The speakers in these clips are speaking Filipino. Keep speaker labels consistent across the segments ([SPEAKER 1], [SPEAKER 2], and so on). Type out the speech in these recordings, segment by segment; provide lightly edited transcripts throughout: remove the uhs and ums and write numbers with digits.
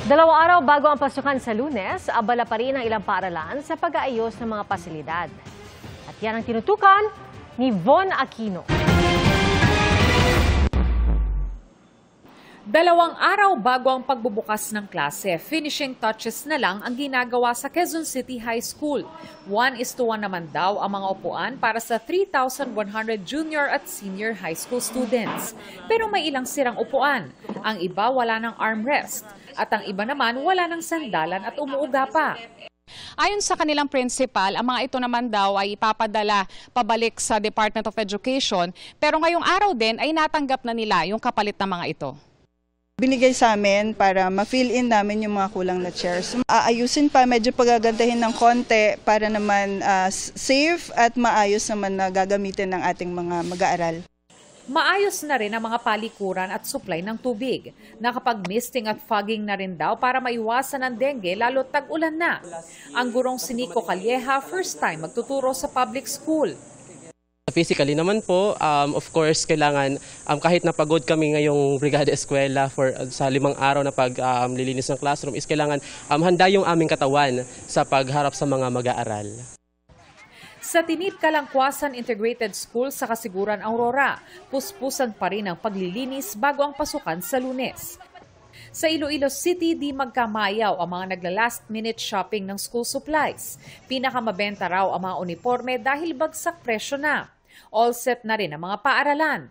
[SPEAKER 1] Dalawang araw bago ang pasukan sa Lunes, abala pa rin ang ilang paaralan sa pag-aayos ng mga pasilidad. At yan ang tinutukan ni Von Aquino.
[SPEAKER 2] Dalawang araw bago ang pagbubukas ng klase, finishing touches na lang ang ginagawa sa Quezon City High School. 1:1 naman daw ang mga upuan para sa 3,100 junior at senior high school students. Pero may ilang sirang upuan. Ang iba wala ng armrest at ang iba naman wala ng sandalan at umuuga pa.
[SPEAKER 3] Ayon sa kanilang principal, ang mga ito naman daw ay ipapadala pabalik sa Department of Education. Pero ngayong araw din ay natanggap na nila yung kapalit ng mga ito.
[SPEAKER 4] Binigay sa amin para ma-fill in namin yung mga kulang na chairs. Aayusin pa, medyo pagagandahin ng konti para naman safe at maayos naman na gagamitin ng ating mga mag-aaral.
[SPEAKER 2] Maayos na rin ang mga palikuran at supply ng tubig. Nakapag-misting at fogging na rin daw para maiwasan ang dengue lalo tag-ulan na. Ang gurong si Nico Calleja, first time magtuturo sa public school.
[SPEAKER 5] Physically naman po, of course, kailangan kahit napagod kami ngayong Brigada Eskwela sa 5 araw na paglilinis ng classroom is kailangan handa yung aming katawan sa pagharap sa mga mag-aaral.
[SPEAKER 2] Sa Tinid Kalangkuasan Integrated School sa Kasiguran, Aurora, puspusan pa rin ang paglilinis bago ang pasukan sa Lunes. Sa Iloilo City, di magkamayaw ang mga nagla-last-minute shopping ng school supplies. Pinakamabenta raw ang mga uniforme dahil bagsak presyo na. All set na rin ang mga paaralan.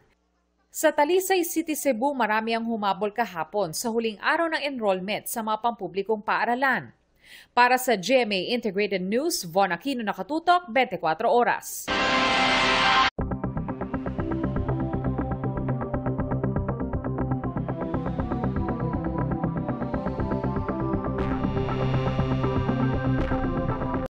[SPEAKER 2] Sa Talisay City, Cebu, marami ang humabol kahapon sa huling araw ng enrollment sa mga pampublikong paaralan. Para sa GMA Integrated News, Von Aquino, nakatutok, 24 oras.